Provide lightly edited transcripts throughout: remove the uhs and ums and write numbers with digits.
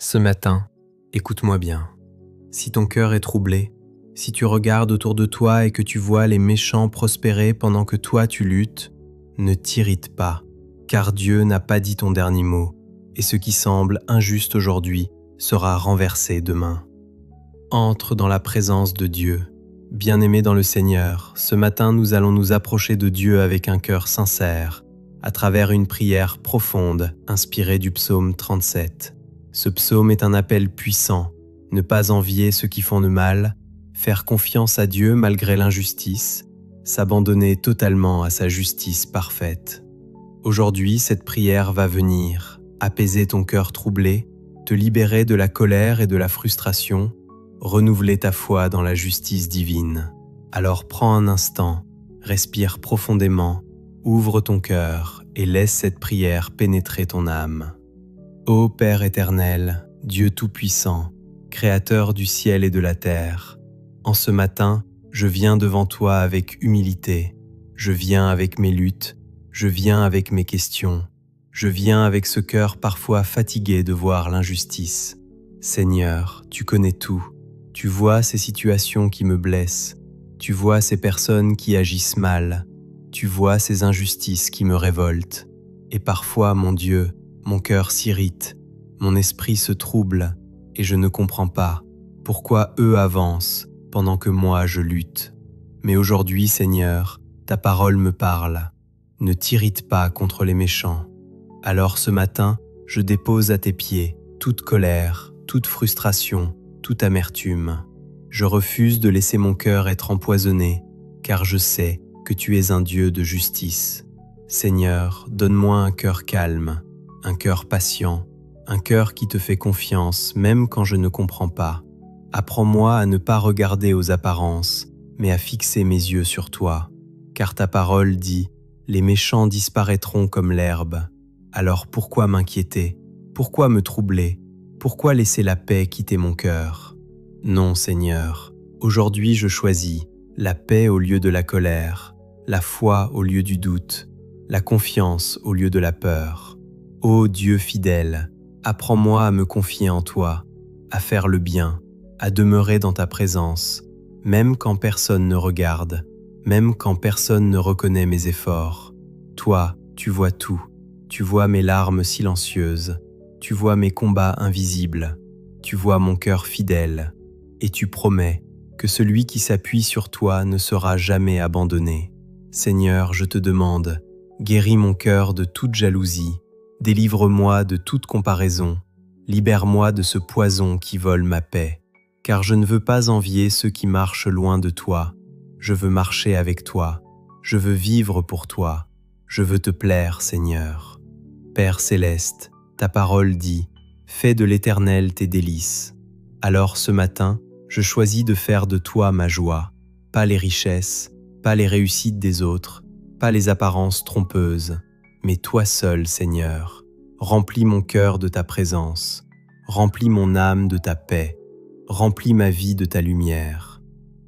Ce matin, écoute-moi bien. Si ton cœur est troublé, si tu regardes autour de toi et que tu vois les méchants prospérer pendant que toi tu luttes, ne t'irrite pas, car Dieu n'a pas dit ton dernier mot, et ce qui semble injuste aujourd'hui sera renversé demain. Entre dans la présence de Dieu. Bien-aimé dans le Seigneur, ce matin nous allons nous approcher de Dieu avec un cœur sincère, à travers une prière profonde inspirée du psaume 37. Ce psaume est un appel puissant, ne pas envier ceux qui font le mal, faire confiance à Dieu malgré l'injustice, s'abandonner totalement à sa justice parfaite. Aujourd'hui, cette prière va venir apaiser ton cœur troublé, te libérer de la colère et de la frustration, renouveler ta foi dans la justice divine. Alors prends un instant, respire profondément, ouvre ton cœur et laisse cette prière pénétrer ton âme. Ô Père éternel, Dieu tout-puissant, Créateur du ciel et de la terre, en ce matin, je viens devant toi avec humilité, je viens avec mes luttes, je viens avec mes questions, je viens avec ce cœur parfois fatigué de voir l'injustice. Seigneur, tu connais tout, tu vois ces situations qui me blessent, tu vois ces personnes qui agissent mal, tu vois ces injustices qui me révoltent. Et parfois, mon Dieu, mon cœur s'irrite, mon esprit se trouble, et je ne comprends pas pourquoi eux avancent pendant que moi je lutte. Mais aujourd'hui, Seigneur, ta parole me parle. Ne t'irrite pas contre les méchants. Alors ce matin, je dépose à tes pieds toute colère, toute frustration, toute amertume. Je refuse de laisser mon cœur être empoisonné, car je sais que tu es un Dieu de justice. Seigneur, donne-moi un cœur calme, un cœur patient, un cœur qui te fait confiance même quand je ne comprends pas. Apprends-moi à ne pas regarder aux apparences, mais à fixer mes yeux sur toi. Car ta parole dit « Les méchants disparaîtront comme l'herbe ». Alors pourquoi m'inquiéter? Pourquoi me troubler? Pourquoi laisser la paix quitter mon cœur? Non, Seigneur, aujourd'hui je choisis la paix au lieu de la colère, la foi au lieu du doute, la confiance au lieu de la peur. Ô Dieu fidèle, apprends-moi à me confier en toi, à faire le bien, à demeurer dans ta présence, même quand personne ne regarde, même quand personne ne reconnaît mes efforts. Toi, tu vois tout, tu vois mes larmes silencieuses, tu vois mes combats invisibles, tu vois mon cœur fidèle, et tu promets que celui qui s'appuie sur toi ne sera jamais abandonné. Seigneur, je te demande, guéris mon cœur de toute jalousie, délivre-moi de toute comparaison, libère-moi de ce poison qui vole ma paix, car je ne veux pas envier ceux qui marchent loin de toi. Je veux marcher avec toi, je veux vivre pour toi, je veux te plaire, Seigneur. Père céleste, ta parole dit « Fais de l'Éternel tes délices ». Alors ce matin, je choisis de faire de toi ma joie, pas les richesses, pas les réussites des autres, pas les apparences trompeuses, mais toi seul, Seigneur. Remplis mon cœur de ta présence, remplis mon âme de ta paix, remplis ma vie de ta lumière.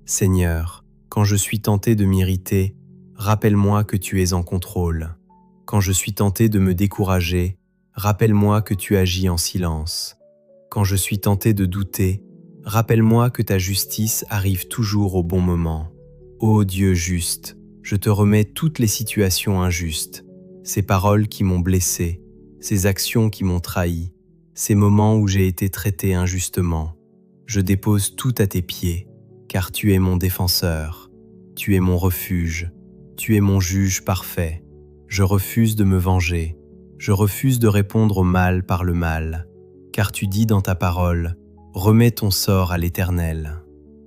Seigneur, quand je suis tenté de m'irriter, rappelle-moi que tu es en contrôle. Quand je suis tenté de me décourager, rappelle-moi que tu agis en silence. Quand je suis tenté de douter, rappelle-moi que ta justice arrive toujours au bon moment. Ô Dieu juste, je te remets toutes les situations injustes, ces paroles qui m'ont blessé, ces actions qui m'ont trahi, ces moments où j'ai été traité injustement. Je dépose tout à tes pieds, car tu es mon défenseur, tu es mon refuge, tu es mon juge parfait. Je refuse de me venger, je refuse de répondre au mal par le mal, car tu dis dans ta parole, remets ton sort à l'Éternel.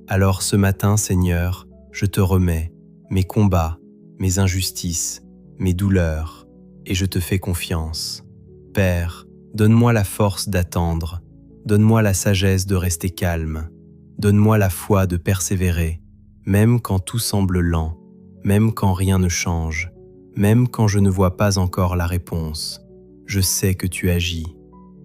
Alors ce matin, Seigneur, je te remets mes combats, mes injustices, mes douleurs, et je te fais confiance. Père, donne-moi la force d'attendre, donne-moi la sagesse de rester calme, donne-moi la foi de persévérer, même quand tout semble lent, même quand rien ne change, même quand je ne vois pas encore la réponse. Je sais que tu agis.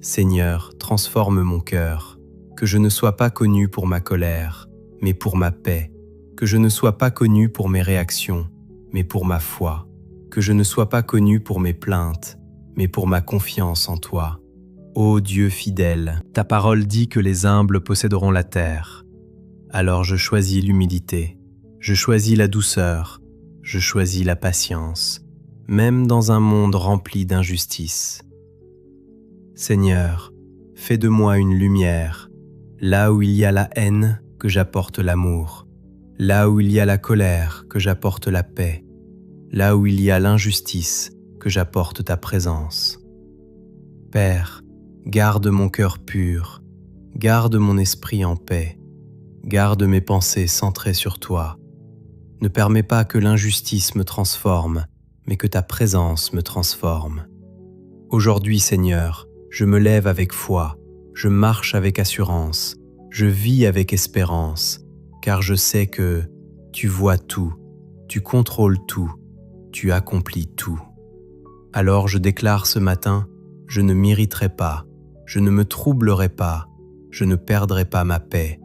Seigneur, transforme mon cœur, que je ne sois pas connu pour ma colère, mais pour ma paix, que je ne sois pas connu pour mes réactions, mais pour ma foi, que je ne sois pas connu pour mes plaintes, mais pour ma confiance en toi. Ô Dieu fidèle, ta parole dit que les humbles posséderont la terre. Alors je choisis l'humilité, je choisis la douceur, je choisis la patience, même dans un monde rempli d'injustice. Seigneur, fais de moi une lumière, là où il y a la haine, que j'apporte l'amour, là où il y a la colère, que j'apporte la paix, là où il y a l'injustice, que j'apporte ta présence. Père, garde mon cœur pur, garde mon esprit en paix, garde mes pensées centrées sur toi. Ne permets pas que l'injustice me transforme, mais que ta présence me transforme. Aujourd'hui, Seigneur, je me lève avec foi, je marche avec assurance, je vis avec espérance, car je sais que tu vois tout, tu contrôles tout, tu accomplis tout. Alors je déclare ce matin, je ne m'irriterai pas, je ne me troublerai pas, je ne perdrai pas ma paix,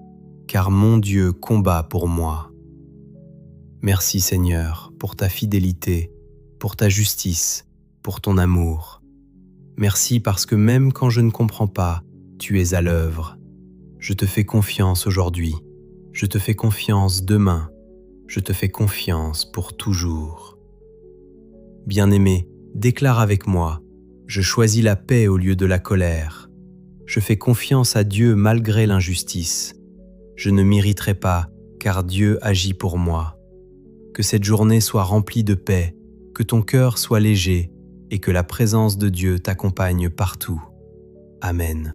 car mon Dieu combat pour moi. Merci Seigneur pour ta fidélité, pour ta justice, pour ton amour. Merci parce que même quand je ne comprends pas, tu es à l'œuvre. Je te fais confiance aujourd'hui, je te fais confiance demain, je te fais confiance pour toujours. Bien-aimé, déclare avec moi, je choisis la paix au lieu de la colère. Je fais confiance à Dieu malgré l'injustice. Je ne m'irriterai pas, car Dieu agit pour moi. Que cette journée soit remplie de paix, que ton cœur soit léger et que la présence de Dieu t'accompagne partout. Amen.